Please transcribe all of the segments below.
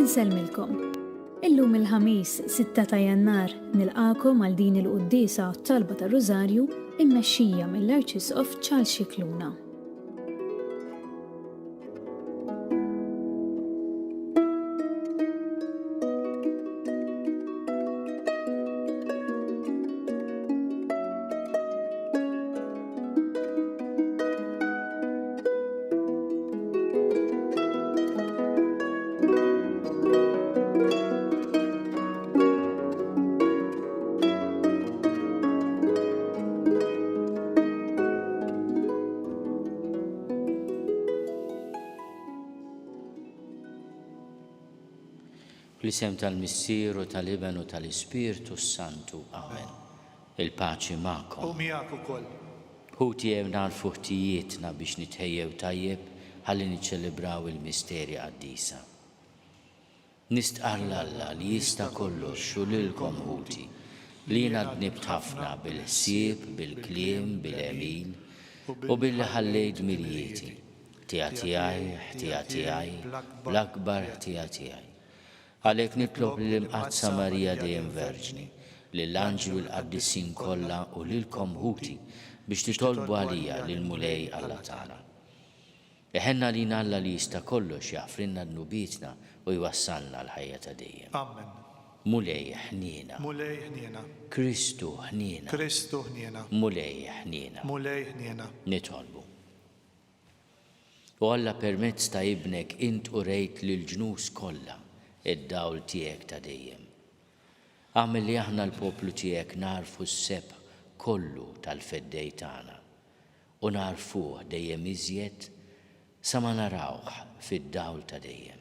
Inselmilkom. Illum il-ħamis 6 ta' Jannar nilqakom għal din il-qudiesa talba tar-Rużarju immexxija mill-Arċisqof Charles Scicluna. Fl-isem tal-Missieru tal-Iben u tal-Ispirtu Santu. Amen. Il-paċi ma'kom. U miegħek ukoll. Ħuti narfu ħtijietna biex nitħejjew tajjeb ħalli niċċelebraw il-misteri qaddisa. Nistqar l-Alla li jista' kollox u lilkom ħuti li jiena dnibt ħafna bil-ħsieb, bil-kliem, bil-għemil u billi ħallejt mirjieti. Ħtija tiegħi, bl-akbar ħtija tiegħi. Għalhekk nitlob lill-Imqazza Marija dejjem Verġni, lill-Anġlu l-Qaddisin kollha u lilkom ħuti biex titolbu għalija lil Mulej Alla tagħna. Eħenna lina Alla li jista' kollox jagħfrilna dnubietna u jwassalna l-ħajja ta' dejjem. Amen. Mulej ħniena. Mulej ħniena. Kristu ħniena. Kristu ħniena. Mulej ħniena. Mulej ħniena. Nitolbu. U Alla permezz ta' ibnek int urejt lill-ġnus kollha id-dawl tiegħek ta' dejjem. Għamel li aħna l-poplu tiegħek narfu s-seb kollu tal-feddej tagħna u narfuh dejjem iżjed sa ma narawh fid-dawl ta' dejjem.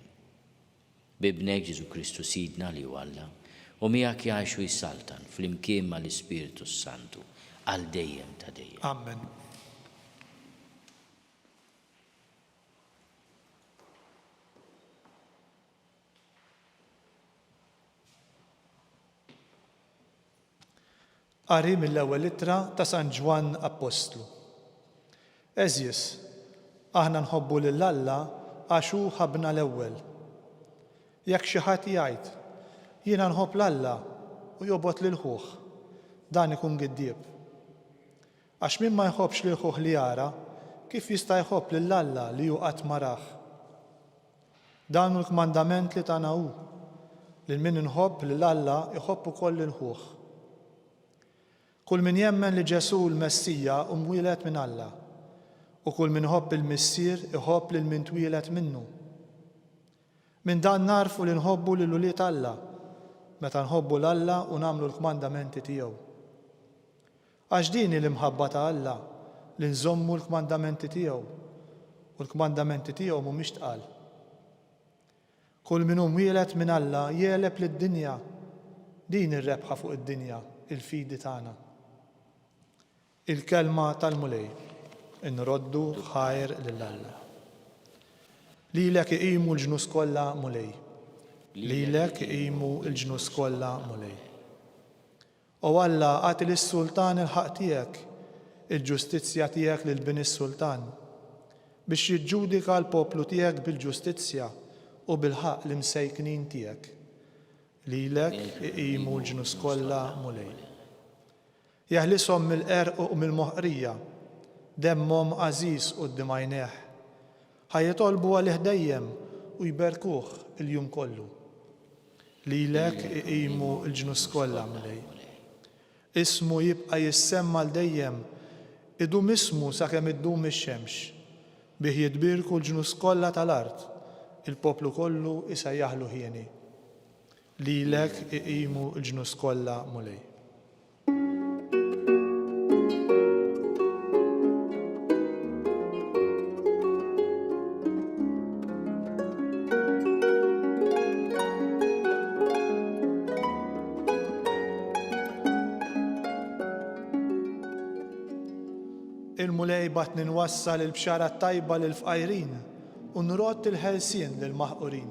Bibnek Ġesu Kristu Sidna li hu Alla u miegħek jgħix u jsaltan fl-imkien mal-Ispirtu Santu għal dejjem ta' dejjem. Amen. Qari mill-ewwel ittra ta' San Ġwan Apostlu. Eżjis, aħna nħobbu lil Alla għax hu ħabna l-ewwel. Jekk xi ħadd jgħid, jiena nħobb l-Alla u jobgħod lil ħuh, dan ikun giddieb. Għax min ma jħobbx lil ħuh li jara, kif jista' jħobb lil Alla li hu qatt ma rah. Dan hu l-kmandament li tagħna hu, lil min inħobb lil Alla jħobb ukoll lil ħuh. Kull min jemmen li Ġesu l-Messija mwieled minn Alla u kull min ħobb il-missier iħobb lil min twieled minnu. Min dan narfu li nħobbu lil ulied Alla meta nħobbu l-Alla u nagħmlu l-kmandamenti tiegħu. Għax din l-imħabba ta' Alla li nżommu l-kmandamenti tiegħu u l-kmandamenti tiegħu mhumiex tqal. Kull min hu mwieled minn Alla jieleb lid-dinja, din ir-rebħa fuq id-dinja, il-fidi tagħna. Il-kelma tal-Mulej, inroddu ħajr lill-Alla. Lilek iqimu l-ġnus kollha Mulej. Lilek iqimu l-ġnus kollha Mulej. U Alla għati lis-Sultan il-ħaq tiegħek, il-ġustizzja tiegħek lil bin is-Sultan biex jiġġudika l-poplu tiegħek bil-ġustizzja u bil-ħaq l-imsejknin tiegħek. Lilek iqimu l-ġnus kollha Mulej. Jeħlishom mill-qerq u mill-moħqrija, demmhom għażiż quddiem għajnejh. Ħajjitolbu għalih dejjem u jberkuh il-jum kollu. Lilek iqimu l-ġnus kollha Mulej. Ismu jibqa' jissemma l dejjem, idum ismu sakemm iddum ix-xemx, bih jitbirku l-ġnus kollha tal-art, il-poplu kollu isejjaħlu ħieni. Lilek iqimu l-ġnus kollha Mulej. Il-Mulej bat ninwassal il-bxara tajba lil-fqajrin u nrott il-ħelsien lil-maħqurin.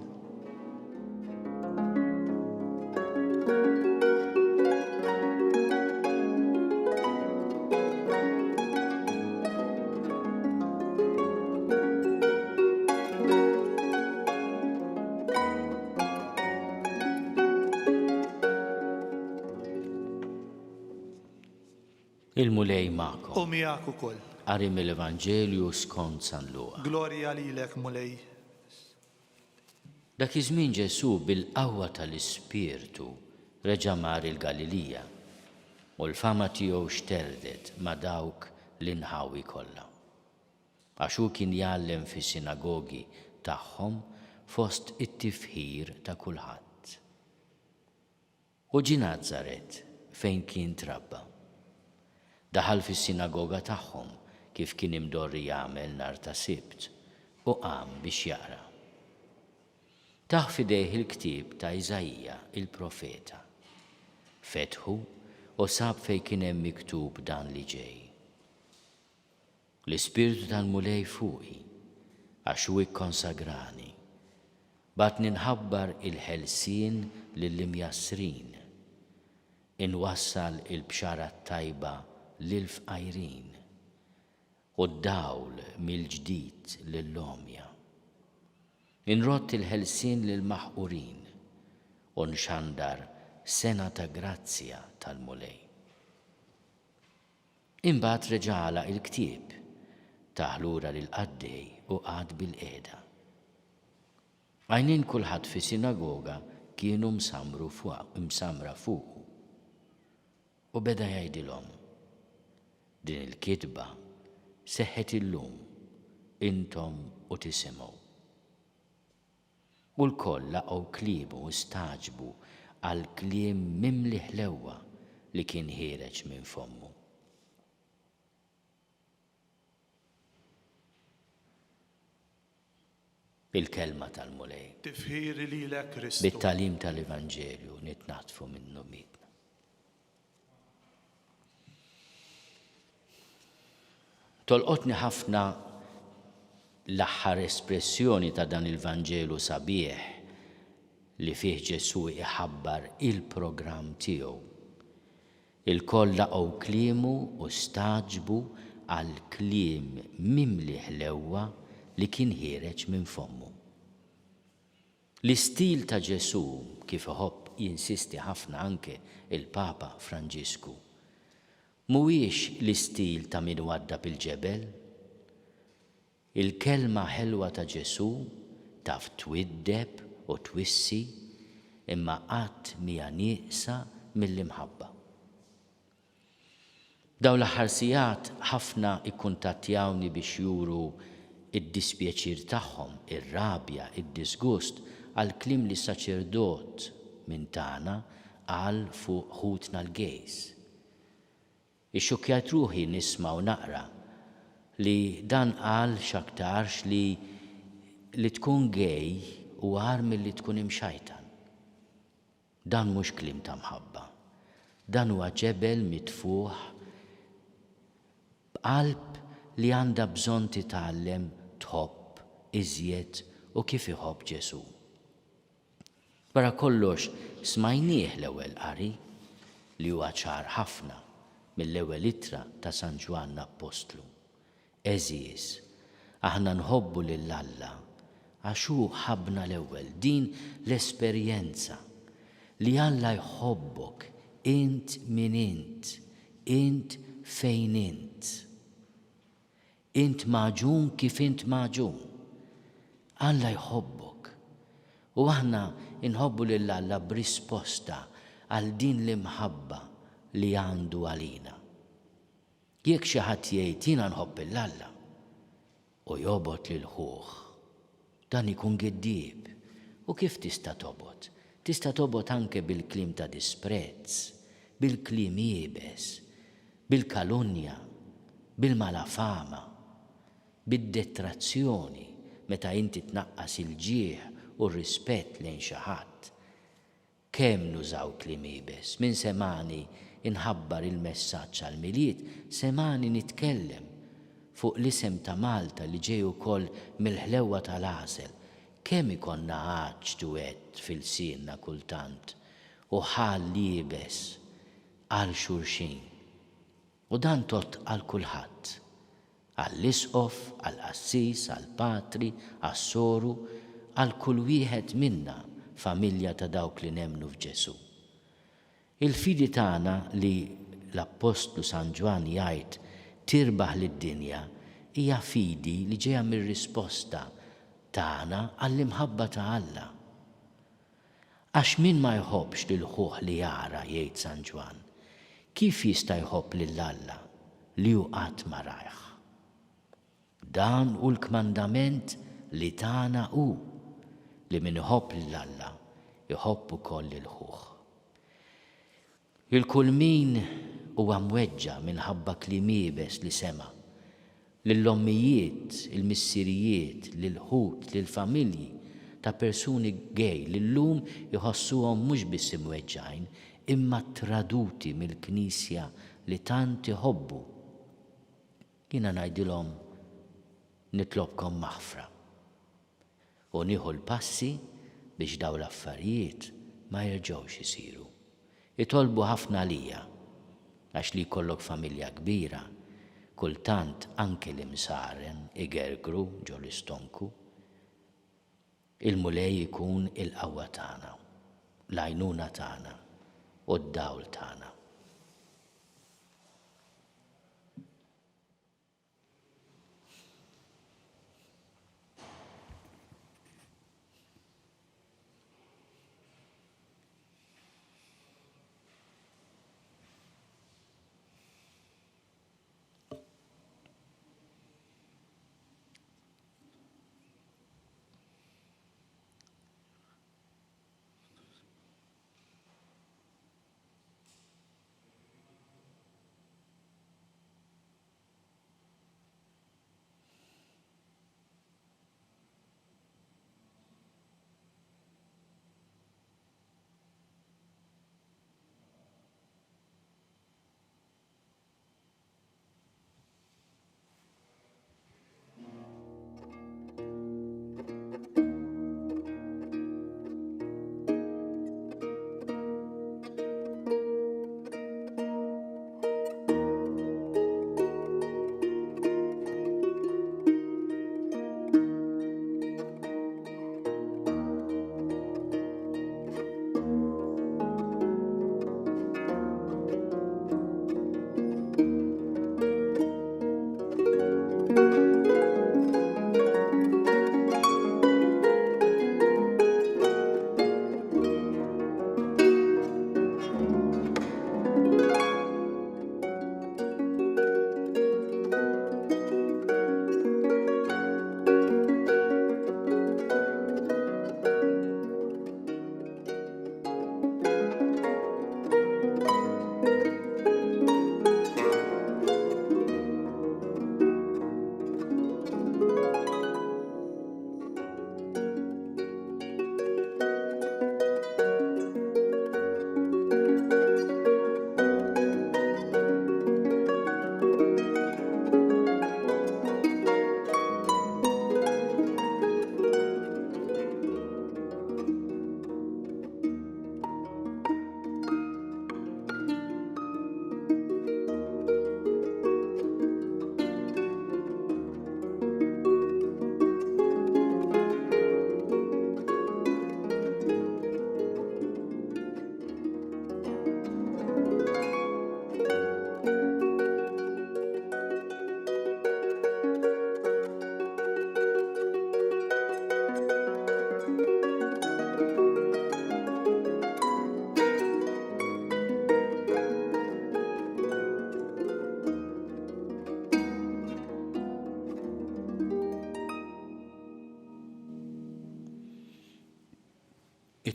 Il-mulej ma'kom. U miegħek ukoll. Qari mill-Evanġelju skont San Luqa. Glorja lilek mulej. Dak iż-żmien Ġesu bil-qawwa tal-Ispirtu reġa' mar il-Galilija u l-fama tiegħu xterdet ma' dawk l-inħawi kollha. Għax hu kien jgħallem fis-sinagogi tagħhom fost it-tifħir ta' kulħadd. U ġie Nażaret fejn kien trabba. Daħal fis-sinagoga tagħhom kif kien imdorri jagħmel nhar ta' Sibt u qam biex jaqra. Taħ fidejh il-ktieb ta' Iżajja il-profeta. Fetħu u sab fejn kien hemm miktub dan li ġej. L-Ispirtu tal-mulej fuqi għax hu ikkonsagrani. Batni nħabbar il-ħelsien lill-imjassrin. Inwassal il-bxara tajba lil-fqajrin u d-dawl mill-ġdid lill-omja. Inrott il-ħelsien lill-maħqurin u nxandar sena ta' grazzja tal-mulej. Imbagħad reġala il-ktieb taħlura lil qaddej u qad bil-qiegħda. Għajnien kulħadd fis-sinagoga kienu msamra fuqu u beda jgħidilhom: din il-kitba seħħet illum intom u tisimgħu. U l-koll laqgħu klibu u staġbu għal kliem mimli ħlewwa li kien ħireġ minn fommu. Il-kelma tal-mulej. Tifħiri lilek Kristu. Bit-talim tal-Evanġelju nitnatfu minnu midna. Tolqotni ħafna l-aħħar espressjoni ta' dan il-Vanġelu sabiħ li fih Ġesu iħabbar il-programm tiegħu. Il-koll laqgħu kliemu u staġbu għal kliem mimli ħlewwa li kien ħireġ minn fommu. L-istil ta' Ġesu kif iħobb jinsisti ħafna anke il-Papa Franġisku mhuwiex l-istil ta' min wadda bil-ġebel. Il-kelma ħelwa ta' Ġesu taf twiddeb u twissi imma qatt mija nieqsa mill-imħabba. Daw l-aħħar sigħat ħafna ikkuntattjawni biex juru id-dispjaċir tagħhom, ir-rabja, id-disgust għal kliem li saċerdot minn tagħna qal fuq ħutna l-gejs. Ixxukkjat ruħi nisma' u naqra li dan qal x'aktarx li tkun gej u għar milli tkun imxajtan. Dan mhux kliem ta' mħabba. Dan huwa ġebel mitfuħ b'qalb li għandha bżonn titgħallem tħobb iżjed u kif iħobb Ġesu. Wara kollox smajnieh l-ewwel qari li huwa ċar ħafna mill-ewwel ittra ta' San Ġwan Apostlu. Eżies, aħna nħobbu lil Alla għax hu ħabbna l-ewwel din l-esperjenza li Alla jħobbok int min int fejn int. Int maġun kif int maġun. Alla jħobbok. U aħna inħobbu lil Alla b'risposta għal din l-imħabba li għandu għalina. Jekk xi ħadd jgħid jiena nħobb l-Alla u jobot lil ħuħ, dan ikun giddieb. U kif tista' tobot? Tista' tobot anke bil-kliem ta' disprezz, bil-kliem jiebes, bil-kalunja, bil-malafama, bid-detrazzjoni meta inti tnaqqas il-ġieħ u r-rispett lejn xi ħadd. Kemm nużaw kliem ibes, min semani inħabbar il-messaġġ għall-miliet, semani nitkellem fuq l-isem ta' Malta li ġej ukoll mill-ħlewwa tal-għasel. Kemm ikonna għaġġ duett fil-sienna kultant u ħal liebes għal xulxin. U dan tot għal kulħadd. Għall-isqof, għall-qassis, għall-patri, għas-soru, għal kull wieħed minna familja ta' dawk li nemmnu f'Ġesu. Il-fidi tagħna li l-Apostlu San Ġwan jgħid tirbaħ lid-dinja hija fidi li ġejja mir-risposta tagħna għall-imħabba ta' Alla. Għax min ma jħobbx lil ħuħ li jara, jgħid San Ġwan, kif jista' jħobb lil Alla li hu qatt ma rajh? Dan hu l-kmandament li tagħna hu li min iħobb lil Alla iħobb ukoll lil ħuħ. Il-kull min huwa mweġġa minħabba kliem iebes li sema' lill-ommijiet, il-missirijiet, lil-ħut, lill-familji ta' persuni gej li llum jħossuhom mhux biss imweġġajn imma traduti mill-Knisja li tant iħobbu. Jiena ngħidilhom nitlobkom maħfra u nieħu l-passi biex dawn l-affarijiet ma jerġgħux isiru. Itolbu ħafna għalija għax li jkollok familja kbira, kultant anke l-imsaren igergru ġo l-istonku, il-mulej ikun il-qawwa tagħna, l-għajnuna tagħna u d-dawl tagħna.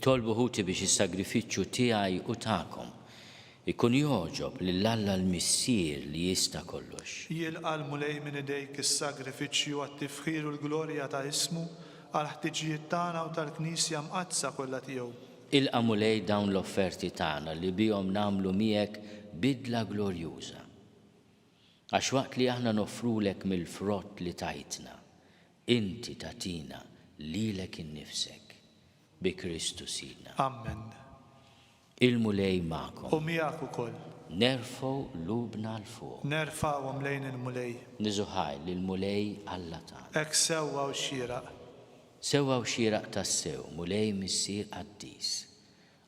Itolbu ħuti biex is-sagrifiċċju tiegħi u tagħkom ikun joġob lill-Alla l-Missier li jista' kollox. Jilqa' l-mulej minn idejk is-sagrifiċċju għat-tifħir u l-glorja ta' ismu għal ħtiġijiet tagħna u tal-Knisja mqazza kollha tiegħu. Ilqa' mulej dawn l-offerti tagħna li bihom nagħmlu miegħek bidla glorjuża. Għax waqt li aħna nofrulek mill-frott li tajtna, inti tatina lilek innifsek bi Kristu Sidna. Amen. Il-mulej magħkom. U miegħek ukoll. Nerfgħu lubna l fuq. Nerfgħuhom lejn il-mulej. Niżuħaj lill-mulej Alla tagħna. Hekk sewwa u xieraq. Sewwa u xieraq tas-sew, mulej missier qaddis.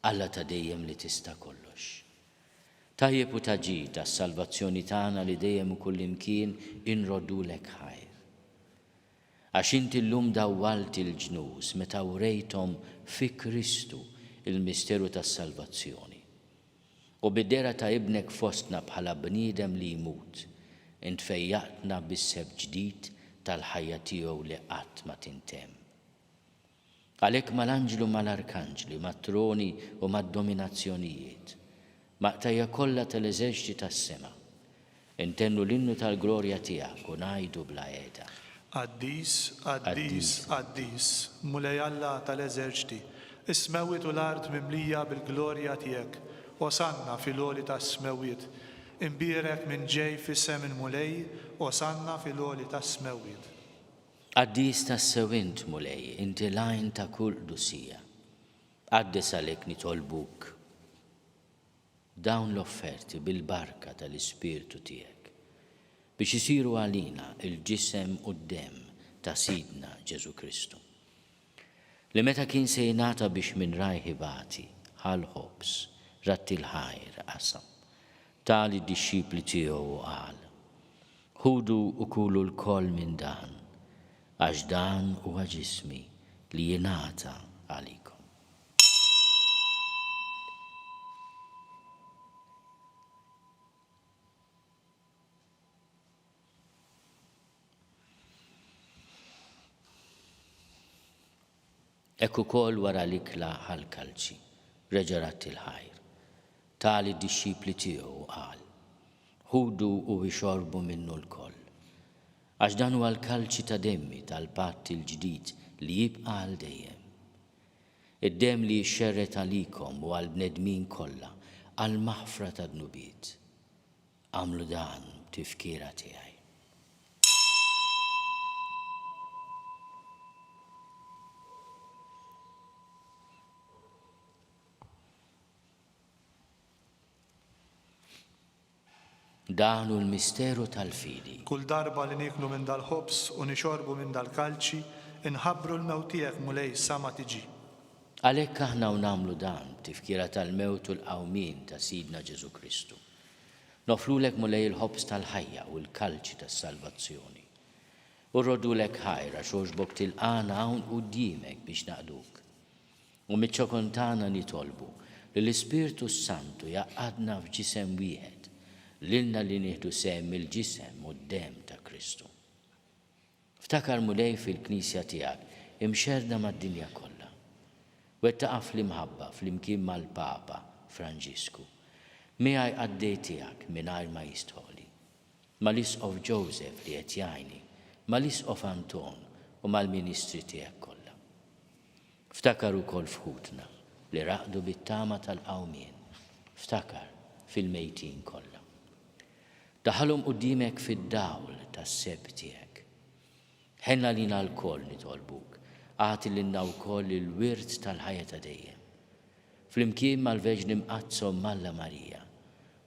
Alla ta' dejjem li tista' kollox. Tajjeb u taġġi tas-salvazzjoni tagħna li dejjem u kullimkien inroddulek ħajr. Għax inti llum dawwalt il-ġnus meta wrejthom fi Kristu il-misteru tas-salvazzjoni. U bid-dera ta' ibnek fostna bħala bniedem li jmut, intfejjaqtna bis-seb ġdid tal-ħajja tiegħu li qatt ma tintemm. Għalhekk mal-anġlu mal-arkanġli, mat-troni u mad-dominazzjonijiet, maqtajja kollha tal-eżerċiti tas-sema, intennu l-innu tal-glorja tiegħek u ngħidu bla qiegħda. Qaddis, qaddis, qaddis, mulej Alla tal-eżerċiti, is-smewwiet u l-art mimlija bil-glorja tiegħek, osanna fil-għoli tas-smewwiet, imbierek minn ġej fis-sem mulej, osanna fil-għoli tas-smewwiet. Qaddis tas-sewint mulej, inti lajn ta' kull dusija. Qaddes għalhekk nitolbuk dawn l-offerti bil-barka tal-Ispirtu tiegħek biex isiru għalina il-ġisem u d-dem ta' Sidna Ġesu Kristu. Li meta kien se jingħata biex minn rajħi bati ħal-ħobs ratti l-ħajr qasam. Tali d-dixxipli tiegħu qal: ħudu u kulu l-koll minn dan, għax dan huwa ġismi li jingħata għalikom. Ekku kol wara l-ikla ħal-kalċi, reġarat il-ħajr. Tali d-dixxipli tiegħu qal: ħudu u ixorbu minnu l-koll. Għax dan huwa l-kalċi ta' demmi tal-patt il-ġdid li jibqa' għal dejjem. Id-dem li jxerret għalikom u għal-bnedmin kollha għal-maħfra ta' dnubiet. Għamlu dan tifkira tiegħi. Dan hu l-misteru tal-fidi. Kull darba li niklu minn dal-ħobs u nixorbu minn dal-kalċi, inħabbru l-mewt tiegħek mulej sa ma tiġi. Għalhekk aħna nagħmlu dan tifkira tal-mewt u l-qawmien ta' Sidna Ġesu Kristu. Nofrulek mulej il-ħobs tal-ħajja u l-kalċi tas-salvazzjoni. U rrodulek ħajra xogħġbok tilqana hawn quddiemek biex naqduk. U miċ-ċokontana nitolbu li l-Ispirtu Santu jaqgħadna f'ġisem wieħed lilna li nieħdu sehem il-ġisem u d-dem ta' Kristu. Ftakar mulej fil-Knisja tiegħek imxerda mad-dinja kollha. Wettaqa' fl-imħabba fl-imkien mal-Papa Franġisku. Miegħi għaddej tiegħek mingħajr ma jistħoli. Mal-Isqof Joseph li qed jgħinni, mal-Isqof Anton u mal-Ministri tiegħek kollha. Ftakar ukoll fħutna li raqdu bit-tama tal-qawmien. Ftakar fil-mejtin kollha. Daħalhom qudiemek fid-dawl tas-seb tiegħek. Ħenna lina l-koll nitolbuk, għati lilna wkoll il-wirt tal-ħajja ta' dejjem. Flimkien mal-Verġni Mqazza Malla Marija,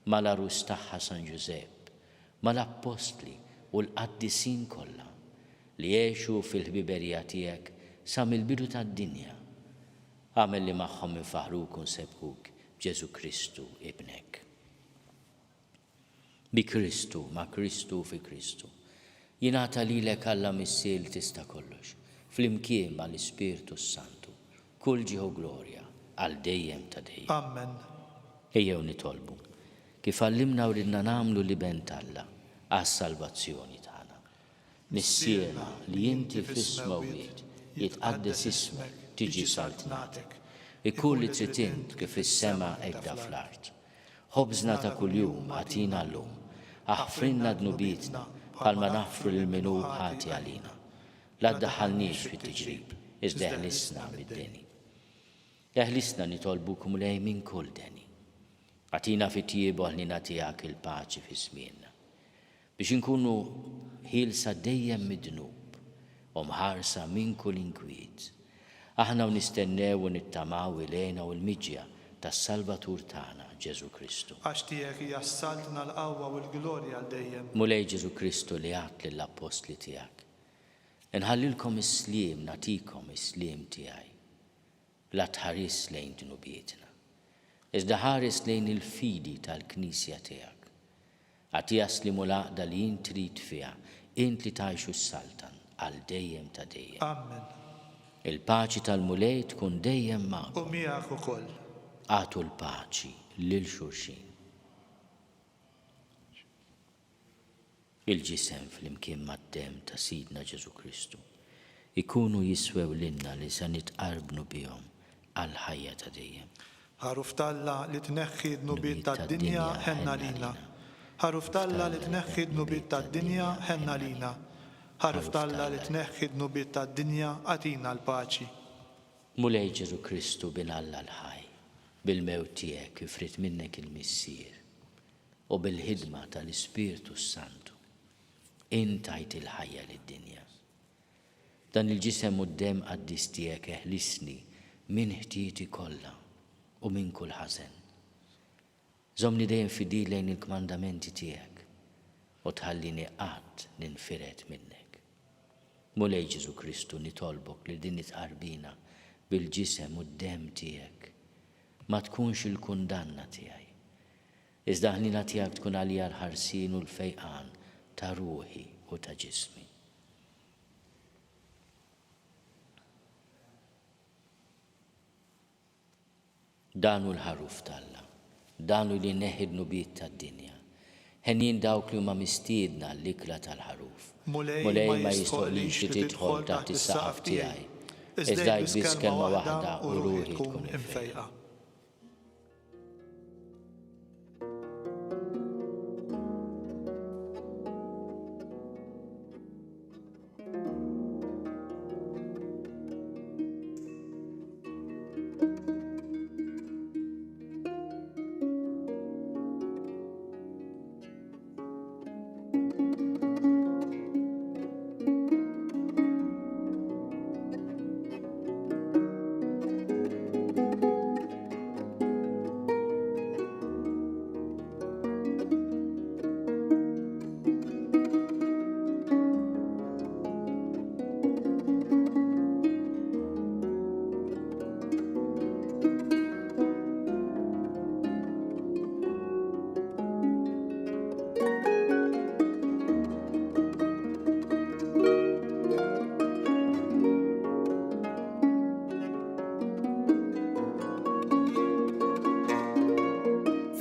mal-Arus tagħha San Ġusepp, mal-Apostli u l-qaddisin kollha li jgħixu fil-ħbiberija tiegħek sa mill-bidu tad-dinja. Għamel li magħhom infaħruk u nsebħuk Ġesu Kristu ibnek. Bi Kristu, ma' Kristu fi Kristu. Jingħata lilek Alla missier tista' kollox, flimkien mal-Ispirtu Santu, kull ġieħu glorja għal dejjem ta' dejjem. Amen. Ejjew nitolbu kif għallimna u ridna nagħmlu li bent Alla għas-salvazzjoni tagħna. Nissiema li inti fis-smawwiet jitqaddes ismek tiġi saltnatek. Ikun li trid int kif is-sema hekk fl-art. Ħobżna ta' kuljum għatina llum. Aħfrinna dnubietna bħalma naħfru lil-min hu ħati għalina. La ddaħħalniex fit-tiġrib, iżda eħlisna mid-deni. Eħlisna nitolbuk mulej minn kull deni. Għatina fit-tiebu ħlina tiegħek il-paċi fi-żmienna. Biex inkunu ħielsa dejjem mid-dnub u mħarsa minn kull inkwiet. Aħna nistennew u nittamaw ilejna u l-miġja tas-Salvatur tagħna Ġesu Kristu. Għax tiegħek hija s-saltna l-qawwa u l-glorja għal dejjem. Mulej Ġesu Kristu li għat lill-Apostli tiegħek. Inħallilkom is-sliem, nagħtikom is-sliem tiegħi. La tħares lejn dnubietna. Iżda ħares lejn il-fidi tal-Knisja tiegħek. Għatija slimu laqda li jint trid fiha, int li tgħixu s-saltan għal dejjem ta' dejjem. Amen. Il-paċi tal-mulej tkun dejjem magħkom. U miegħek ukoll. Għatu l-paċi lil xulxin. Il-ġisem fl-imkien mad-dem ta' Sidna Ġesu Kristu ikunu jiswew lilna li se nitqarbnu bihom għal ħajja ta' dejjem. Ħaruf talla li tneħħi d-nubiet tad-dinja ħenna lina. Ħaruf talla li tneħħi d-nubiet tad-dinja ħenna lina. Ħaruf talla li tneħħi d-nubiet tad-dinja għatina l-paċi. Mulej Ġesu Kristu bin Alla l-ħaj, bil-mewt tiegħek ifrit minnek il-missier u bil-ħidma tal-Ispirtu Santu intajt il-ħajja lid-dinja. Dan il-ġisem u d-dem qaddis tiegħek eħlisni minn ħtieti kollha u minn kull ħażen. Żomni dejjem fidil lejn il-kmandamenti tiegħek u tħallini qatt ninfired minnek. Mulej Ġesu Kristu nitolbok li din itqarbina bil-ġisem u d-dem tiegħek ma tkunx il-kundanna tiegħi. Iżda ħnina tiegħek tkun għalija l-ħarsien u l-fejqan ta' ruħi u ta' ġismi. Danu l-ħaruf talla, danu li neħidnu biet tad-dinja. Ħenjin dawk li huma mistiedna l-ikla tal-ħaruf. Mulej ma jistoqlix li tidħol taħt is-saqaf tiegħi. Iżda biss kelma waħda u ruħi tkun imfejqa.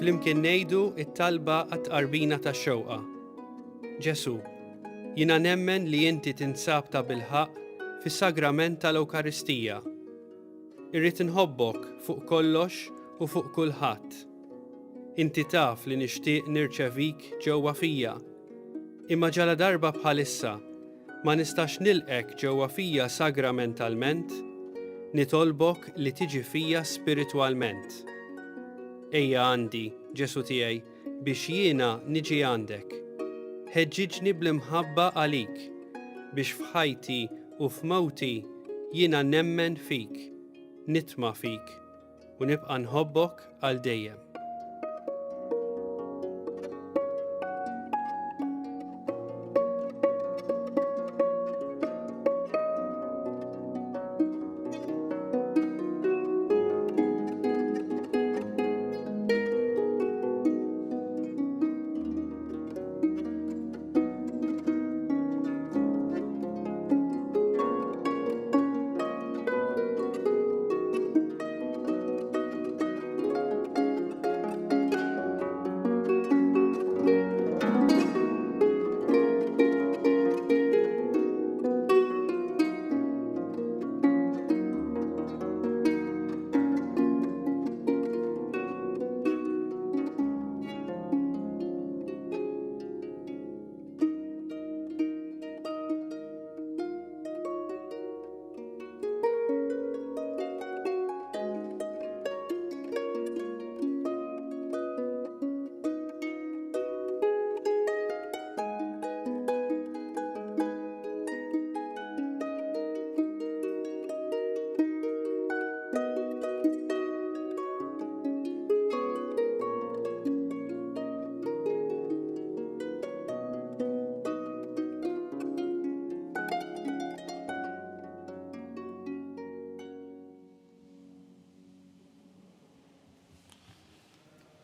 Flimkien ngħidu it-talba għat-tqarbina tax-xewqa. Ġesu, jiena nemmen li inti tinsab ta' bilħaq fis-sagrament tal-Ewkaristija. Irrid inħobbok fuq kollox u fuq kulħadd. Inti taf li nixtieq nirċevik ġewwa fija. Imma ġala darba bħalissa ma nistax nilqek ġewwa fija sagramentalment, nitolbok li tiġi fija spiritwalment. Ejja għandi, Ġesu tiegħi, biex jiena niġi għandek. Ħeġġiġni bl-imħabba għalik, biex f'ħajti u f'mewti jiena nemmen fik, nitma' fik u nibqa' nħobbok għal dejjem.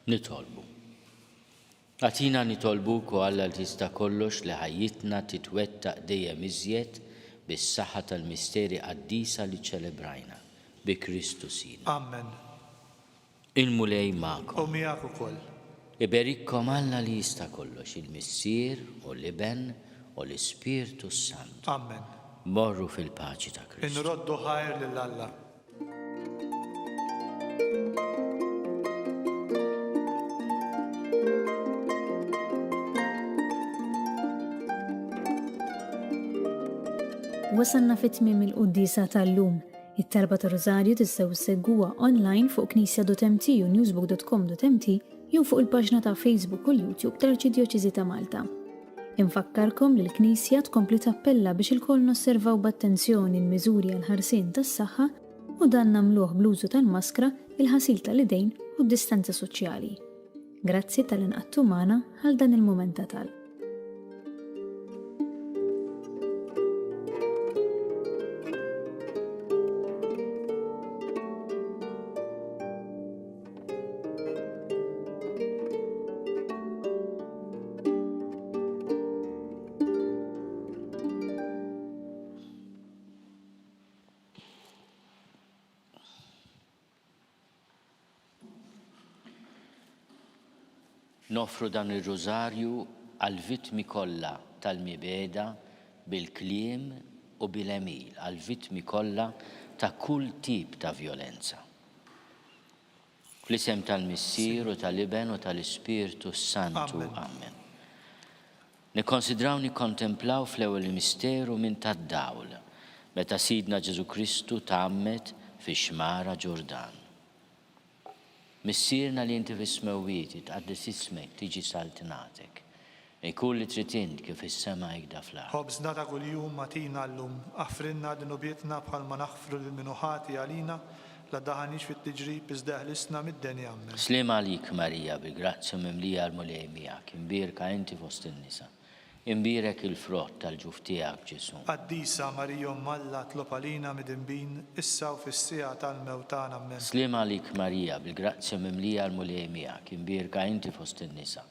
Nitolbu. Għatina nitolbuk u Alla li tista' kollox li ħajjitna titwettaq dejjem iżjed bis-saħħa tal-misteri qaddisa li ċelebrajna bi Kristu Sina. Amen. Il-mulej magħkom. U miegħek ukoll. Iberikkom Alla li jista' kollox il-Missier u l-Iben u l-Ispirtu Sant. Amen. Morru fil-paċi ta' Kristu. Inroddu ħajr lil Alla. Wasanna fit-tmiem il-Quddisa tal-lum. It-talba ta' Rożarju tistgħu ssegwuha online fuq knisja.mt u newsbook.com.mt jew fuq il-paġna ta' Facebook u l-YouTube tal-Arċidjoċeżi ta' Malta. Infakkarkom li l-Knisja tkompli tappella biex ilkoll nosservaw b'attenzjoni l-miżuri għal ħarsien tas-saħħa u dan nagħmluh bl-użu tal-maskra, il-ħasil tal-idejn u d-distanza soċjali. Grazzi tal-inqattu magħna għal dan il-mument ta' tal. Nofru dan ir-Rożarju għal-vittmi kollha tal-mibeda bil-kliem u bil-emil, għal-vittmi kollha ta' kull tip ta' violenza. Fl-isem tal-Missier u tal-Iben u tal-Ispirtu Santu. Amen. Nikkonsidraw nikkontemplaw fl-ewwel misteru minn tad-dawl, meta Sidna Ġesu Kristu tgħammet fix-xmara Ġordan. Missierna li inti fis-smewwiet tqaddis ismek tiġi saltinatek. Ikun li trid int kif is-sema jgda fl-ard. Ħobżna ta' kuljum matina llum, aħfrinna dinobietna bħalma naħfru lil minuħati għalina la daħanix fit-tiġrib iżda ħlisna mid-denja Amen. Slima għalik Marija bil-grazzja mimlija l-mulej miegħek, imbierka inti fost in-nisa. Imbierek il-frott tal-ġuf tiegħek Ġesu. Qaddisa Marija Malla tlob għalina mid-inbin, issa u fis-sija tal-mewtan Amen. Slima għalik Marija bil-grazzja mimlija l-mulej miegħek, imbierka inti fost in-nisa.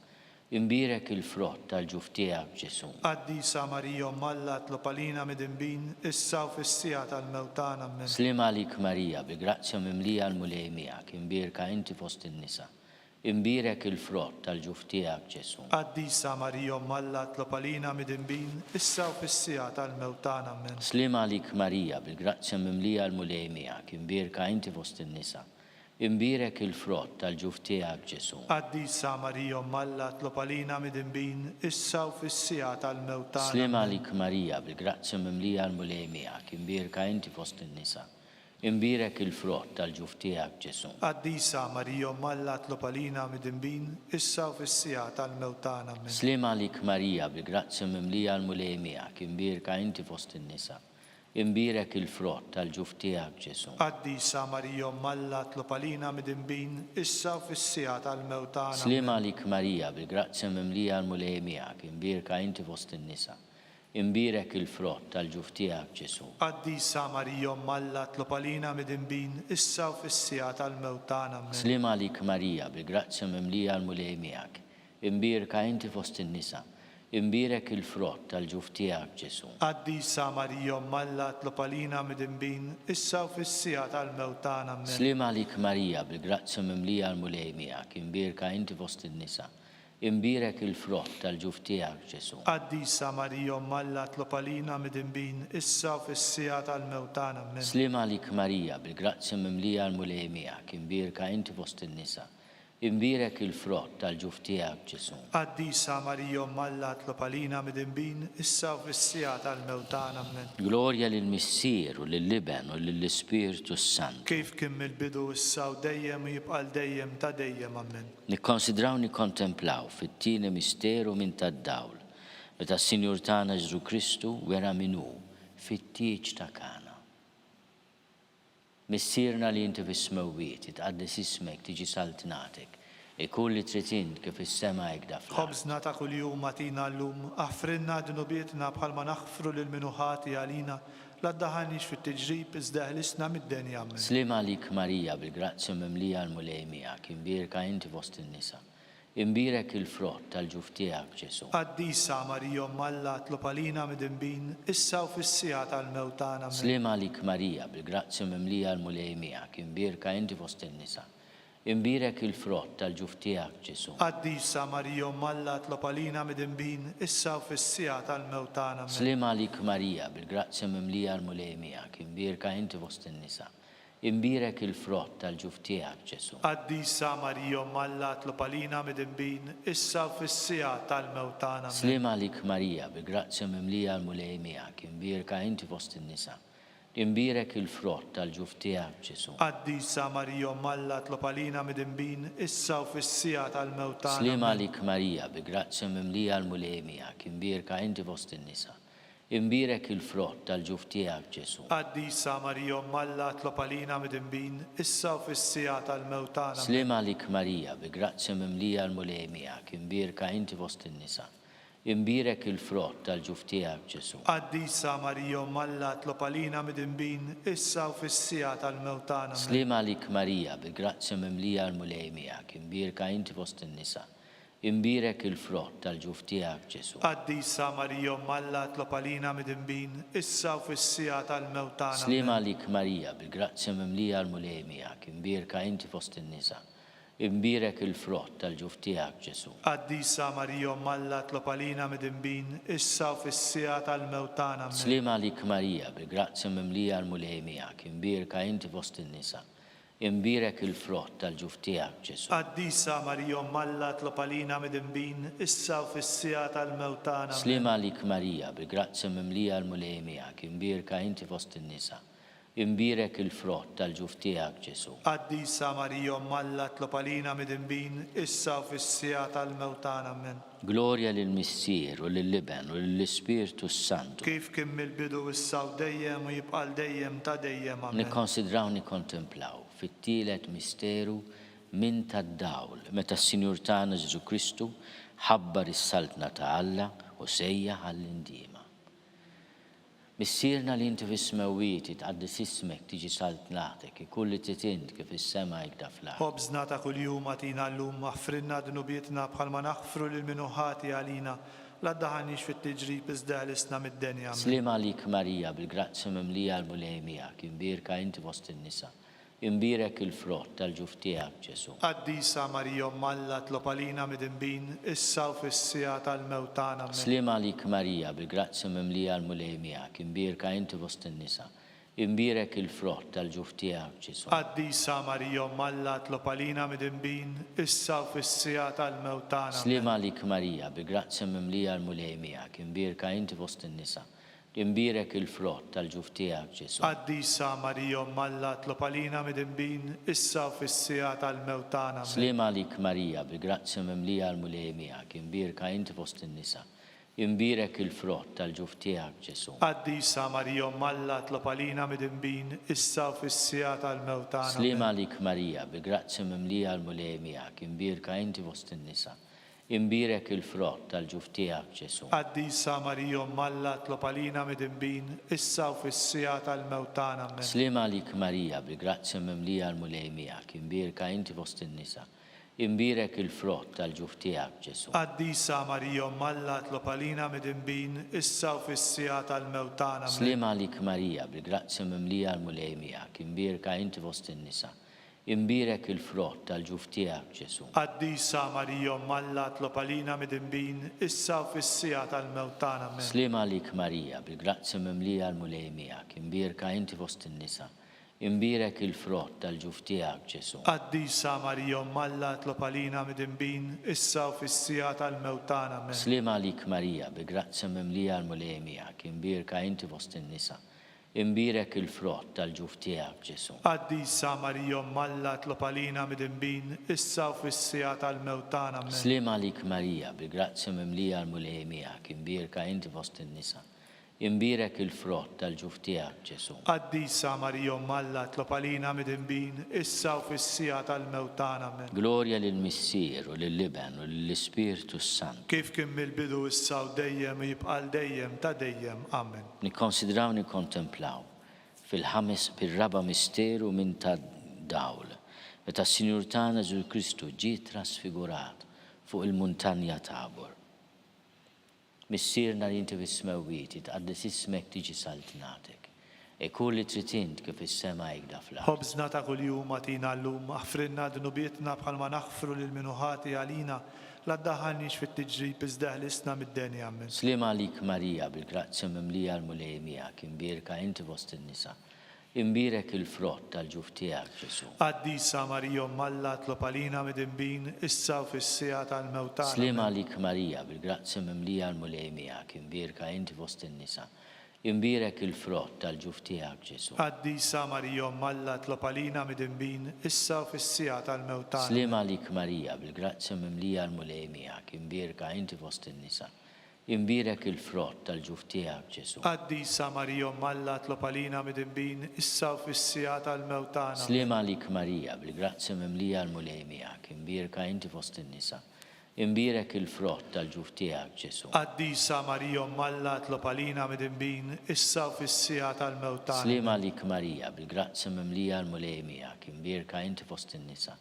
Imbierek il-frott tal-ġuf tiegħek Ġesu. Qaddisa Marija Malla tlob għalina mid-inbin, issa u fis-sija tal-mewtan Amen. Slima għalik Marija bil-grazzja mimlija l-mulej miegħek, imbierka inti fost in-nisa. Imbierek il-frott tal-ġuf tiegħek Ġesu. Qaddisa Marija Malla tlob għalina mid-inbin, issa u fis-sija tal-mewtan Amen. Slima għalik Marija bil-grazzja mimlija l-mulej miegħek, imbierka inti fost in-nisa. Imbierek il-frott tal-ġuf tiegħek Ġesu. Qaddisa Marija Malla tlob għalina mid-inbin, issa u fis-sija tal-mewtan. Slima għalik Marija bil-grazzja mimlija l-mulej miegħek, imbierka inti fost in-nisa. Imbierek il-frott tal-ġuf tiegħek Ġesu. Qaddisa Marija Malla tlob għalina mid-inbin, issa u fis-sija tal-mewtan Amen. Slima għalik Marija bil-grazzja mimlija l-mulej miegħek, imbierka inti fost in-nisa. Imbierek il-frott tal-ġuf tiegħek Ġesu. Qaddisa Marija Malla tlob għalina mid-inbin, issa u fis-sija tal-mewtan Amen. Slima għalik Marija bil-grazzja mimlija l-mulej miegħek, imbierka inti fost in-nisa. Imbierek il-frott tal-ġuf tiegħek Ġesu. Qaddisa Marija Malla tlob għalina mid-inbin, issa u fis-sija tal-mewtan Amen. Slima għalik Marija bil-grazzja mimlija l-mulej miegħek, imbierka inti fost in-nisa. Imbierek il-frott tal-ġuf tiegħek Ġesu. Qaddisa Marija Malla tlob għalina mid-inbin, issa u fis-sija tal-mewtan Amen. Slima għalik Marija bil-grazzja mimlija l-mulej miegħek, imbierka inti fost in-nisa. Imbierek il-frott tal-ġuf tiegħek Ġesu. Qaddisa Marija Malla tlob għalina mid-inbin, issa u fis-sija tal-mewtan Amen. Slima għalik Marija bil-grazzja mimlija l-mulej miegħek, imbierka inti fost in-nisa. Imbierek il-frott tal-ġuf tiegħek Ġesu. Qaddisa Marija Malla tlob għalina mid-inbin, issa u fis-sija tal-mewtan Amen. Glorja lill-Missier u lill-Iben u lill-Ispirtu Sant. Kif kien mill-bidu issa u dejjem u jibqa' dejjem ta' dejjem Amen. Nikkonsidraw nikkontemplaw fit-tieni misteru minn tad-dawl, meta s-Sinjur tagħna Ġesu Kristu wera minnu fit-tieġ ta' Kana. Missierna li inti fis-smewwiet tqaddis ismek tiġi saltinatek, ikun li trid int kif is-sema jgda fl-ard. Ħobżna ta' kuljum matina llum, aħfrinna dnubietna bħalma naħfru lil minuħati għalina la ddaħħalniex fit-tiġrib iżda ħlisna mid-denja. Amen. Slim għalik Marija, bil-grazzja mimlija l-mulej miegħek, imbierka inti fost in-nisa. Imbierek il-frott tal-ġuf tiegħek Ġesu. Qaddisa Marija Umm Alla tlob għalina midinbin issa u fis-sija tal-mewt tagħna. Amen. Slim għalik Marija, bil-grazzja mimlija l-mulej miegħek, imbierka inti fost in-nisa. Imbierek il-frott tal-ġuf tiegħek Ġesu. Qaddisa Marija Umm Alla tlob għalina midinbin issa u fis-sija tal-mewt tagħna. Amen. Slim għalik Marija, bil-grazzja mimlija l-mulej miegħek, imbierka inti fost in-nisa. Imbierek il-frott tal-ġuf tiegħek Ġesu. Qaddisa Marija Umm Alla tlob għalina midinbin issa u fis-sija tal-mewt tagħna. Amen. Slim għalik Marija, bil-grazzja mimlija l-mulej miegħek, imbierka inti fost in-nisa. Imbierek il-frott tal-ġuf tiegħek Ġesu. Qaddisa Marija Umm Alla tlob għalina midinbin issa u fis-sija tal-mewt tagħna. Slim għalik Marija, bil-grazzja mimlija l-mulej miegħek, imbierka inti fost in-nisa. Imbierek il-frott tal-ġuf tiegħek Ġesu. Qaddisa Marija Umm Alla tlob għalina midinbin issa u fis-sija tal-mewt tagħna. Slim għalik Marija, bil-grazzja mimlija l-mulej miegħek, imbierka inti fost in-nisa. Imbierek il-frott tal-ġuf tiegħek Ġesu. Qaddisa Marija Umm Alla tlob għalina midinbin issa u fis-sija tal-mewt tagħna. Slim għalik Marija, bil-grazzja mimlija l-mulej miegħek, imbierka inti fost in-nisa. Imbierek il-frott tal-ġuf tiegħek Ġesu. Qaddisa Marija Umm Alla tlob għalina midinbin issa u fis-sija tal-mewt tagħna. Slim għalik Marija, bil-grazzja mimlija l-mulej miegħek, imbierka inti fost in-nisa. Imbierek il-frott tal-ġuf tiegħek Ġesu. Qaddisa Marija Umm Alla tlob għalina midinbin issa u fis-sija tal-mewt tagħna. Slim għalik Marija, bil-grazzja mimlija l-mulej miegħek, imbierka inti fost in-nisa. Imbierek il-frott tal-ġuf tiegħek Ġesu. Qaddisa Marija Umm Alla tlob għalina midinbin issa u fis-sija tal-mewt tagħna. Slim għalik Marija, bil-grazzja mimlija l-mulej miegħek, imbierka inti fost in-nisa. Imbierek il-frott tal-ġuf tiegħek Ġesu. Qaddisa Marija Umm Alla tlob għalina midinbin issa u fis-sija tal-mewt tagħna. Amen. Glorja lill-Missier u lill-Liben u lill-Ispiritu Santu. Kif kien mill-bidu issa u dejjem u jibqa' dejjem ta' dejjem. Amen. Nikkonsidraw nikkontemplaw fit-tielet misteru minn tad-dawl meta s-Sinjur tagħna Ġesu Kristu ħabbar is-saltna ta' Alla u sejjaħ għall-indiema. Missierna li inti fis-smawiet tqaddis ismek tiġi saltnatek ikulli titint kif is-sema jikda fl-ard. Ħobżna ta' kuljum għatina llum aħfrinna dnubietna bħalma naħfru lil min hu ħati għalina la ddaħħalniex fit-tiġrib iżda ħlisna mid-denja. Slim għalik Marija, bil-grazzja mimlija l-mulej miegħek, imbierka inti fost in-nisa. Imbierek il-frott tal-ġuf tiegħek Ġesu. Qaddisa Marija Umm Alla tlob għalina midinbin issa u fis-sija tal-mewt tagħna. Amen. Slim għalik Marija, bil-grazzja mimlija l-mulej miegħek, imbierka inti fost in-nisa. Imbierek il-frott tal-ġuf tiegħek Ġesu. Qaddisa Marija Umm Alla tlob għalina midinbin issa u fis-sija tal-mewt tagħna. Slim għalik Marija, bil-grazzja mimlija l-mulej miegħek, imbierka inti fost in-nisa. Imbierek il-frott tal-ġuf tiegħek Ġesu. Qaddisa Marija Umm Alla tlob għalina midinbin issa u fis-sija tal-mewt tagħna. Amen. Slim għalik Marija, bil-grazzja mimlija l-mulej miegħek, imbierka inti fost in-nisa. Imbierek il-frott tal-ġuf tiegħek Ġesu. Qaddisa Marija Umm Alla tlob għalina midinbin issa u fis-sija tal-mewt tagħna. Slim għalik Marija, bil-grazzja mimlija l-mulej miegħek, imbierka inti fost in-nisa. Imbierek il-frott tal-ġuf tiegħek Ġesu. Qaddisa Marija Umm Alla tlob għalina midinbin issa u fis-sija tal-mewt tagħna. Amen. Slim għalik Marija, bil-grazzja mimlija l-mulej miegħek, imbierka inti fost in-nisa. Imbierek il-frott tal-ġuf tiegħek Ġesu. Qaddisa Marija Umm Alla tlob għalina midinbin issa u fis-sija tal-mewt tagħna. Amen. Slim għalik Marija, bil-grazzja mimlija l-mulej miegħek, imbierka inti fost in-nisa. Imbierek il-frott tal-ġuf tiegħek Ġesu. Qaddisa Marija Umm Alla tlob għalina midinbin issa u fis-sija tal-mewt tagħna. Amen. Slim għalik Marija, bil-grazzja mimlija l-mulej miegħek, imbierka inti fost in-nisa. Imbierek il-frott tal-ġuf tiegħek Ġesu. Qaddisa Marija Umm Alla tlob għalina midinbin issa u fis-sija tal-mewt tagħna. Amen. Slim għalik Marija, bil-grazzja mimlija l-mulej miegħek, imbierka inti fost in-nisa. Imbierek il-frott tal-ġuf tiegħek Ġesu. Qaddisa Marija Umm Alla tlob għalina midinbin issa u fis-sija tal-mewt tagħna. Amen. Slim għalik Marija, bil-grazzja mimlija l-mulej miegħek, imbierka inti fost in-nisa. imbirek il-frott tal-ġuf tiegħek Ġesu. Qaddisa Marija Alla tlob għalina midinbin issa u fis-sija tal-mewt tagħna. Amen. Glorja lill-Missier u lill-Liben u lill-Ispiritu Sant. Kif kien mill-bidu issa u dejjem u jibqa' dejjem ta' dejjem. Amen. Nikkonsidraw nikkontemplaw fil-ħames bir-raba misteru minn ta' dawl. Meta s-Sinjur tagħna Ġesu Kristu ġie trasfigurat fuq il-muntanja Tabor. Missierna li inti fis-smewwiet tqaddes ismek tiġi saltnatek. E kull li trid int kif is-sema jgda fl-ard. Ħobżna ta' kuljum atina llum aħfrinna dnubietna bħalma naħfru lil minuħati għalina la ddaħħalniex fit-tiġrib iżda ħlisna mid-denja. Amen. Slima għalik Marija bil-grazzja mimlija l-mulejmija kien birka inti fost in-nisa. Imbirek il-frott tal-ġuf tiegħek Ġesu. Qaddisa Marija Alla tlob għalina midinbin issa u fis-sija tal-mewt tagħna. Slima għalik Marija bil-grazzja mimlija l-mulejmija kien birka inti fost in-nisa. Imbirek il-frott tal-ġuf tiegħek Ġesu. Qaddisa Marija Alla tlob għalina midinbin issa u fis-sija tal-mewt tagħna. Slima għalik Marija bil-grazzja mimlija l-mulejmija kien birka inti fost in-nisa. Imbirek il-frott tal-ġuf tiegħek Ġesu. Qaddisa Marija Alla tlob għalina midinbin issa u fis-sija tal-mewt tagħna. Slima għalik Marija bil-grazzja mimlija l-mulejmija kien birka inti fost in-nisa. Imbirek il-frott tal-ġuf tiegħek Ġesu. Qaddisa Marija Alla tlob għalina midinbin issa u fis-sija tal-mewt tagħna. Slima għalik Marija bil-grazzja mimlija l-mulejmija kien birka inti fost in-nisa.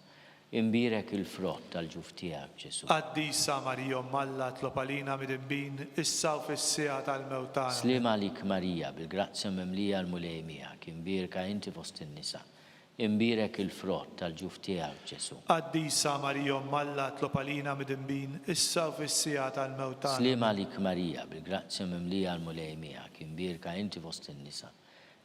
Imbirek il-frott tal-ġuf tiegħek Ġesu. Qaddisa Marija Alla tlob għalina midinbin issa u fis-sija tal-mewt tagħna. Slima għalik Marija bil-grazzja mimlija l-mulejmija kien birka inti fost in-nisa. Imbirek il-frott tal-ġuf tiegħek Ġesu. Qaddisa Marija Alla tlob għalina midinbin issa u fis-sija tal-mewt tagħna. Slima għalik Marija bil-grazzja mimlija l-mulejmija kien birka inti fost in-nisa.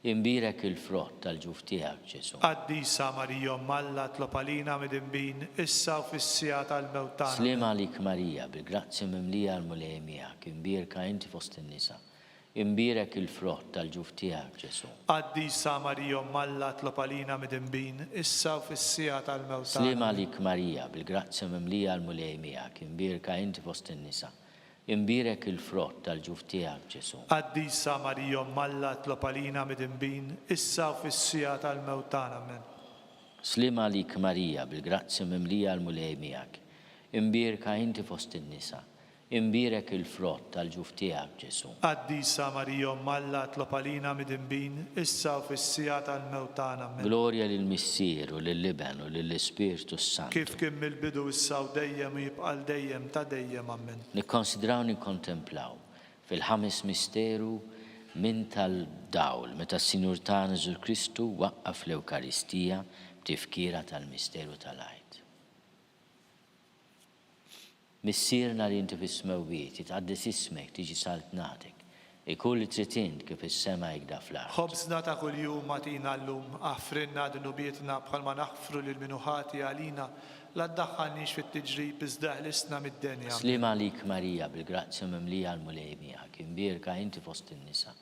Imbirek il-frott tal-ġuf tiegħek Ġesu. Qaddisa Marija Alla tlob għalina midinbin issa u fis-sija tal-mewt tagħna. Slima għalik Marija bil-grazzja mimlija l-mulejmija kien birka inti fost in-nisa. Imbirek il-frott tal-ġuf tiegħek Ġesu. Qaddisa Marija Alla tlob għalina midinbin issa u fis-sija tal-mewt tagħna. Slima għalik Marija bil-grazzja mimlija l-mulejmija kien birka inti fost in-nisa. Imbirek il-frott tal-ġuf tiegħek Ġesu. Qaddisa Marija Alla tlob għalina midinbin issa u fis-sija tal-mewt tagħna. Amen. Slima għalik Marija bil-grazzja mimlija l-mulejmija imbirka inti fost in-nisa. Imbirek il-frott tal-ġuf tiegħek Ġesu. Qaddisa Marija Alla tlob għalina midinbin issa u fis-sija tal-mewt tagħna. Amen. Glorja lill-Missier u lill-Liben u lill-Ispiritu Sant. Kif kien mill-bidu issa u dejjem u jibqa' dejjem ta' dejjem. Amen. Nikkonsidraw nikkontemplaw fil-ħames misteru minn tal-dawl meta s-Sinjur tagħna Ġesu Kristu waqqaf l-Ewkaristija b'tifkira tal-misteru tal-għajt. Missierna li inti fis-smewwiet tqaddes ismek tiġi saltnatek. E kull li trid int kif is-sema jgda fl-ard. Ħobżna ta' kuljum atina llum aħfrinna dnubietna bħalma naħfru lil minuħati għalina la ddaħħalniex fit-tiġrib iżda ħlisna mid-denja. Slima għalik Marija bil-grazzja mimlija l-mulejmija kien birka inti fost in-nisa.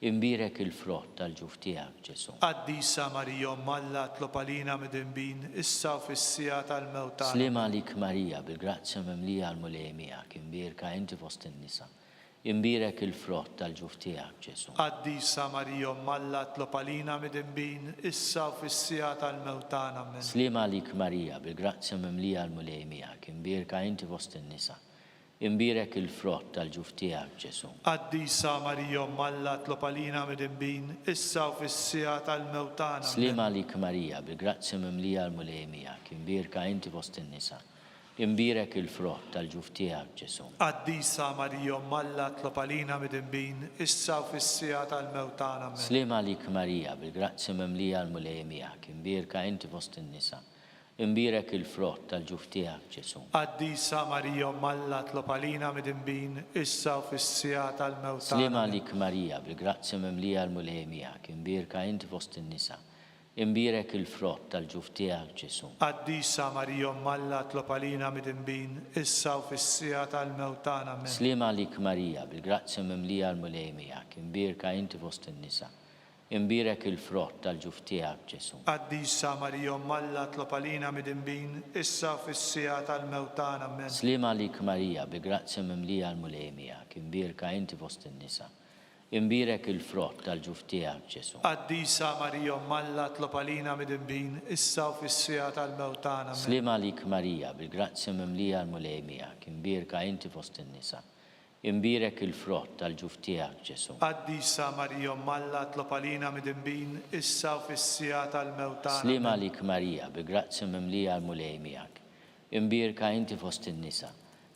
Imbirek il-frott tal-ġuf tiegħek Ġesu. Qaddisa Marija Alla tlob għalina midinbin issa u fis-sija tal-mewt tagħna. Slima għalik Marija bil-grazzja mimlija l-mulejmija kien birka inti fost in-nisa. Imbirek il-frott tal-ġuf tiegħek Ġesu. Qaddisa Marija Alla tlob għalina midinbin issa u fis-sija tal-mewt tagħna. Amen. Slima għalik Marija bil-grazzja mimlija l-mulejmija kien birka inti fost in-nisa. Imbirek il-frott tal-ġuf tiegħek Ġesu. Qaddisa Marija Alla tlob għalina midinbin issa u fis-sija tal-mewt tagħna. Slima għalik Marija bil-grazzja mimlija l-mulejmija kien birka inti fost in-nisa. Imbirek il-frott tal-ġuf tiegħek Ġesu. Qaddisa Marija Alla tlob għalina midinbin issa u fis-sija tal-mewt tagħna. Slima għalik Marija bil-grazzja mimlija l-mulejmija kien birka inti fost in-nisa. Imbirek il-frott tal-ġuf tiegħek Ġesu. Qaddisa Marija Alla tlob għalina midinbin issa u fis-sija tal-mewt tagħna. Slima għalik Marija bil-grazzja mimlija l-mulejmija kien birka inti fost in-nisa. Imbirek il-frott tal-ġuf tiegħek Ġesu. Qaddisa Marija Alla tlob għalina midinbin issa u fis-sija tal-mewt tagħna. Slima għalik Marija bil-grazzja mimlija l-mulejmija kien birka inti fost in-nisa. Imbirek il-frott tal-ġuf tiegħek Ġesu. Qaddisa Marija Alla tlob għalina midinbin issa u fis-sija tal-mewt tagħna. Slima għalik Marija bi grazzja mimlija l-mulejmija kien birka inti fost in-nisa. imbirek il-frott tal-ġuf tiegħek Ġesu. Qaddisa Marija Malla tlob għalina midinbin, issa u fis-sija tal-mewt tagħna. Slim għalik Marija, bil-grazzja mimlija l-mulej miegħek, imbirka inti fost in-nisa. Imbirek il-frott tal-ġuf tiegħek Ġesu. Qaddisa Marija Malla tlob għalina midinbin, issa u fis-sija tal-mewt tagħna. Slim għalik Marija, bil-grazzja mimlija l-mulej miegħek, imbirka inti fost in-nisa.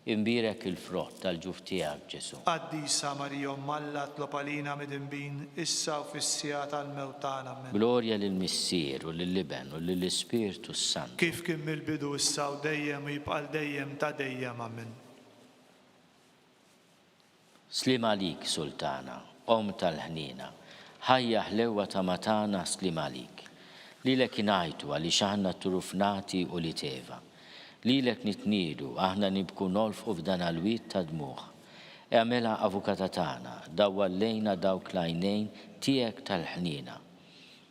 Imbirek il-frott tal-ġuf tiegħek Ġesu. Qaddisa Marija Malla tlob għalina midinbin, issa u fis-sija tal-mewt tagħna. Glorja lill-Missier u lill-Liben u lill-Ispirtu Santu. Kif kien mill-bidu issa u dejjem u jibqal dejjem ta' dejjem. Amen. Slim għalik Sultana, Om tal-ħnina, ħajja ħlewa ta' matana slim għalik. Lilek inajtu għaliex aħna turufnati u li teva. Lilek nitniedu, aħna nibku nolfqu f'dan għal-wit ta' dmuħ. E'amela avukata tagħna, dawwallejna dawk lajnejn tiegħek tal-ħnina.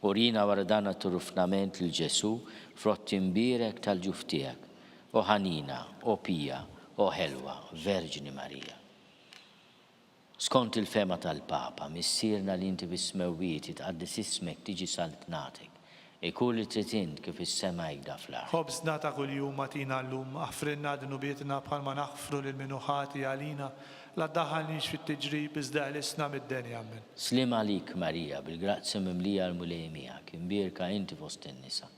Urina wara dan turufnament lil Ġesu frott imbirek tal-ġuf tiegħek. O ħanina, o pija, o ħelwa, Verġini Marija. Skont il-fema tal-Papa, missierna li inti bismewwiet tqaddis ismek tiġi saltnatek. Ikun li tritint kif is-sema jgda fl-art. Ħobżna ta' kuljum atina llum, aħfrinna dnubietna bħalma naħfru lill-minuħati għalina, la ddaħħalniex fit-tiġrib iżda ħlisna mid-denja. Amen. Slim għalik Marija, bil-grazzja mimlija l-mulej miegħek, imbirka inti fost in-nisa.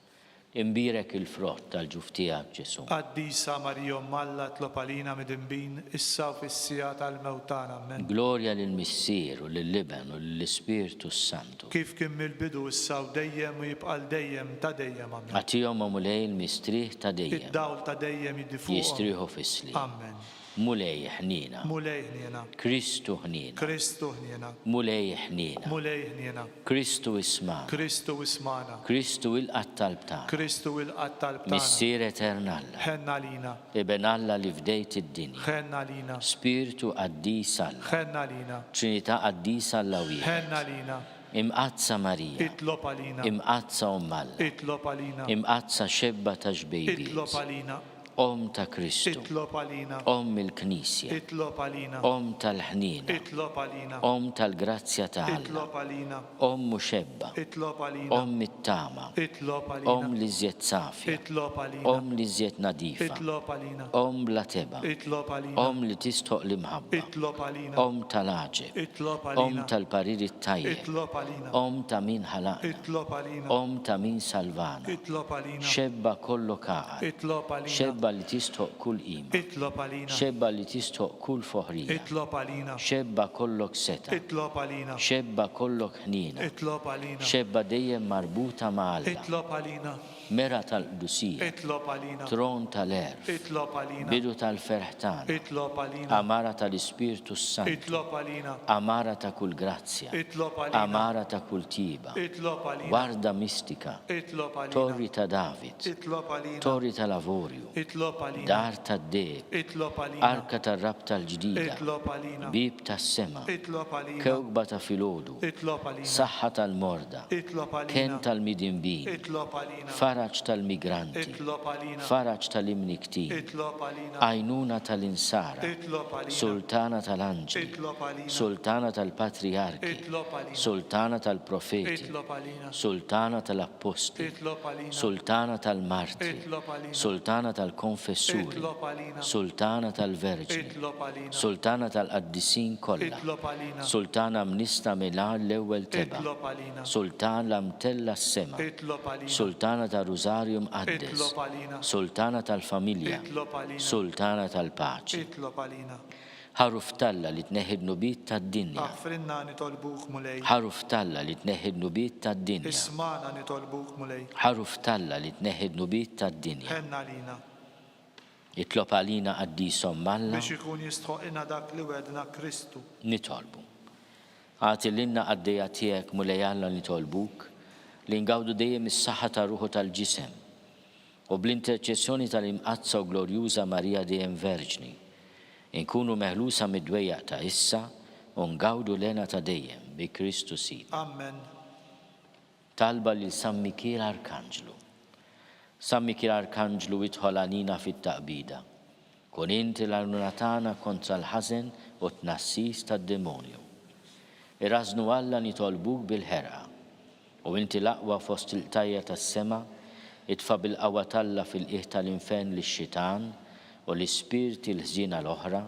Imbirek il-frott tal-ġuf tiegħek Ġesu. Qaddisa Marija Malla tlob għalina midinbin, issa u fis-sija tal-mewt tagħna. Amen. Glorja lill-Missier u lill-Liben u lill-Ispirtu Santu. Kif kien mill-bidu issa u dejjem u jibqal dejjem ta' dejjem. Amen. Għatihom mulej il-mistrieħ ta' dejjem. Id-dawl ta' dejjem jiddifuqhom. Jistrieħu fis-slim. Amen. Mulej ħnina. Mulej ħniena. Kristu ħnina. Kristu ħniena. Mulej ħnina. Mulej ħniena. Kristu ismana. Kristu ismana. Kristu il-qattal btana. Kristu il-qattal btana. Missier eternalla. Ħenna lina. Iben Alla li fdejt id-dinja. Ħenna lina. Spiritu qaddis Alla. Ħenna lina. Trinità qaddis Alla wieħed. Ħenna lina. Imqazza Marija. Itlob għalina. Imqazza Alla. Itlob għalina. Imqazza xebba ta' xbejbiet. Itlob għalina. Om ta' Kristu. Itlob għalina. Om il-Knisja. Itlob għalina. Om tal-ħnina. Itlob għalina. Om tal-grazzja ta' Alla. Itlob għalina. Om muxebba. Itlob għalina. Om it-tama. Itlob għalina. Om li zjed safja. Itlob għalina. Om li zjed nadifa. Itlob għalina. Om bla teba. Itlob għalina. Om li tistoq l-imħabba. Itlob għalina. Om tal-aġeb. Itlob Om għalina. tal-parir it-tajjeb. Itlob għalina. Om ta' min ħalaqna. Itlob għalina. Om ta' min salvana. Itlob għalina. Xebba kollu kaqar. Itlob għalina. Xebba li tistoq kull ima. Itlob għalina. Xebba li tistoq kull foħrija. Itlob għalina. Xebba kollok seta. Itlob għalina. Xebba kollok ħnina. Itlob għalina. Xebba dejjem marbuta ma' Alla. Itlob għalina. Mera tal-qdusija. Itlob għalina. Tron tal-erf. Itlob għalina. Bidu tal-ferħtana. Itlob għalina. Amara tal-Ispirtu Santu. Itlob għalina. Amara ta' kull grazzja. Itlob għalina. Amara ta' kull tiba. Itlob għalina. Warda mistika. Itlob għalina. Torri ta' David. Itlob għalina. Torri ta' lavorju. Itlob għalina. Dar ta' deb. Itlob għalina. Arka ta' rab tal-ġdida. Itlob għalina. Bib ta' sema. Itlob għalina. Kewkba ta' filodu. Itlob għalina. Saħħa tal-morda. Itlob għalina. Ken tal-midinbin. Itlob għalina. Faraġ tal-migranti. Itlob għalina. Faraġ tal-imniktin. Itlob għalina. Għajnuna tal-insara. Itlob għalina. Sultana tal-anġli. Itlob għalina. Sultana tal-patriarki. Itlob għalina. Sultana tal-profeti. Itlob għalina. Sultana tal-apposti. Itlob għalina. Sultana tal-martri. Itlob għalina. Sultana tal-konfessuri. Itlob għalina. Sultana tal-verġni. Itlob għalina. Sultana tal-qaddisin kollha. Itlob għalina. Sultana mnista milar l-ewwel teba. Itlob għalina. Sultana mtella s-sema. Itlob għalina. Sultana tal-Rużarju mqaddes. Itlob għalina. Sultana tal-familja. Itlob għalina. Sultana tal-paċi. Itlob għalina. Ħaruf talla li tneħħid nubit tad-dinja. Aħfrinna nitolbuk mulej. Ħaruf talla li tneħħid nubit tad-dinja. Ismana nitolbuk mulej. Ħaruf talla li tneħħid nubit tad-dinja. Ħenna lina. Itlob għalina qaddisom Alla Biex ikun jistħoqina dak li wedna Kristu. nitolbu. Għati l-inna għaddeja tiegħek mulej Alla nitolbuk li ngawdu dejjem is-saħħa ta' ruħu tal-ġisem u bl-interċessjoni tal-imqazza u glorjuża Marija dejjem Verġni inkunu meħlusa mid-dwejjaq ta' issa u ngawdu lena ta' dejjem bi Kristu Sid. Amen. Talba li San Mikiel Arkanġlu. San Mikiel Arkanġlu idħol għalina fit-taqbida. Kun inti l-arnuna tagħna kontra l-ħażen u t-nassis tad-demonju. Irraznu Alla nitolbuk bil-ħerqa. U inti l-aqwa fost il-tajja tas-sema, itfa bil-qawwa Alla fil-qiegħ tal-infern lix-xitan u l-ispirti l-ħżiena l-oħra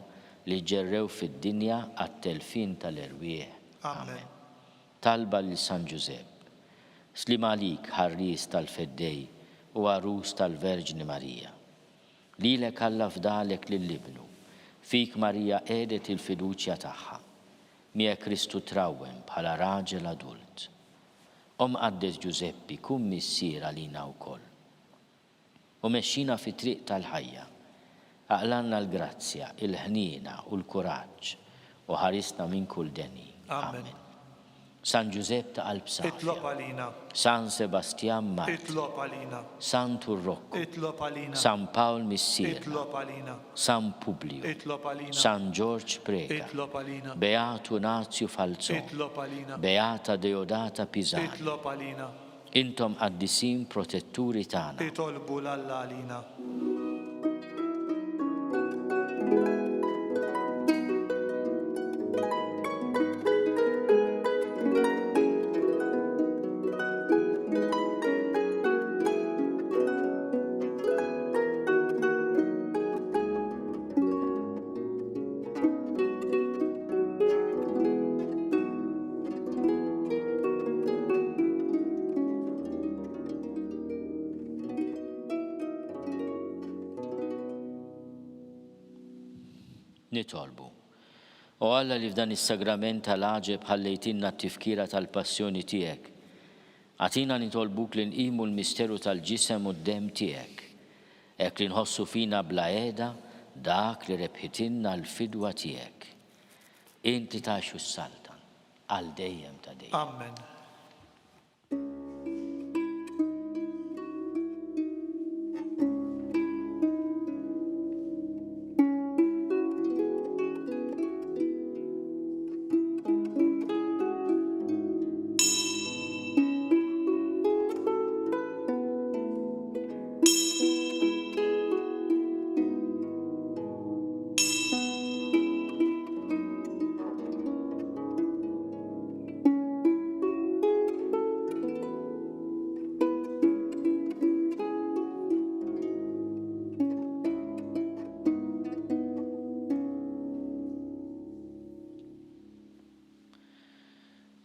li ġerrew fid-dinja għat-telfin tal-irwieħ. Amen. Talba lil San Giuseppe. Slim għalik ħarris tal-feddej u għarus tal-Verġni Marija. Lilek Alla fdalek lill-ibnu. Fik Marija għedet il-fiduċja tagħha. Mija Kristu trawwem bħala raġel adult. Qaddes Giuseppi kun missier għalina wkoll. U mexxina fi triq tal-ħajja. Aqlanna l-grazzja, il-ħniena u l-kuraġġ u ħarisna minn kull deni. Amen. San Giuseppe ta' qalb Itlob safja. għalina. San Sebastian Mart. Itlob għalina. San Turrocco. Itlob għalina. San Paul Missier. Itlob għalina. San Publio. Itlob għalina. San George Prega. Itlob għalina. Beatu Nazio Falzon. Itlob għalina. Beata Deodata Pisani. Itlob għalina. Intom qaddisin protetturi tagħna. Itolbu l-Alla għalina. Nitolbu. U Alla li f'dan is-sagrament tal-għaġeb ħallejtinna t-tifkira tal-passjoni tiegħek. Għatina nitolbuk li nqimu l-misteru tal-ġisem u d-dem tiegħek. Hekk li nħossu fina bla qiegħda dak li rebħitinna l-fidwa tiegħek. Inti taxu s-saltan għal dejjem ta' dejjem. Amen.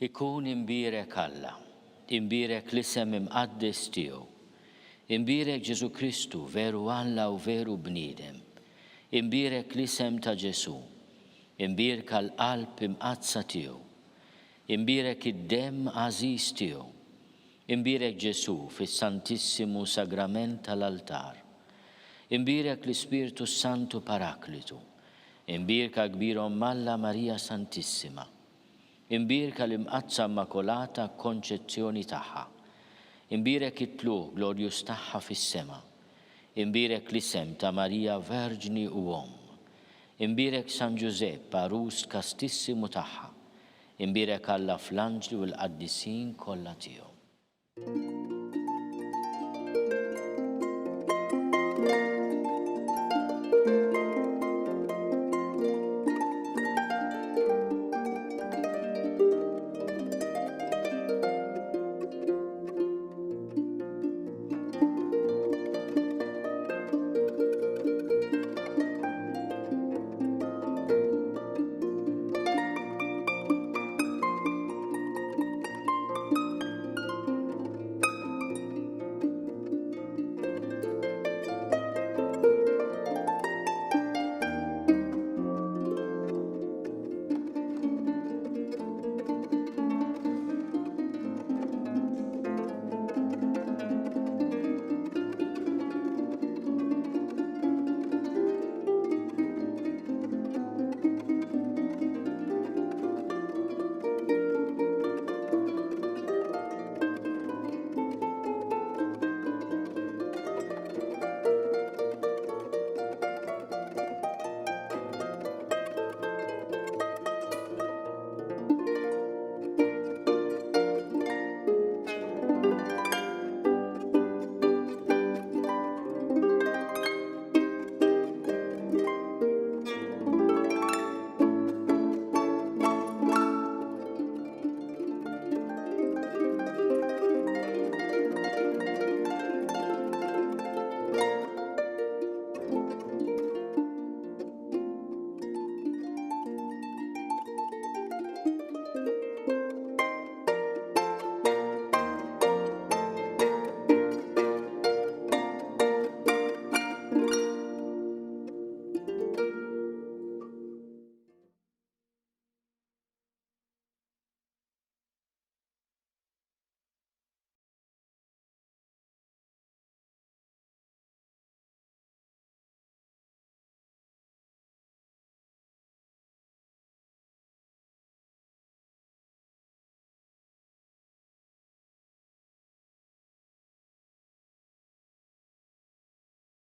Ikun imbirek Alla, imbirek l-isem imqaddis tiegħu, imbirek Ġesu Kristu veru Alla u veru bniedem, imbirek l-isem ta' Ġesu, imbirek l-qalb imqazza tiegħu, imbirek id-dem għażiż tiegħu, imbirek Ġesu fis-Santissimu Sagrament tal-altar, imbirek l-Ispirtu Santu Paraklitu, imbirka kbirhom Alla Marija Santissima, imbirka l-imqazza Immakolata Konċezzjoni tagħha, imbirek it-tluq glorjus tagħha fis-sema, imbirek l-isem ta' Marija Verġni u Om, imbirek San Giuseppe Arus Kastissimu tagħha, imbirek Alla fl-anġli u l-qaddisin kollha tiegħu.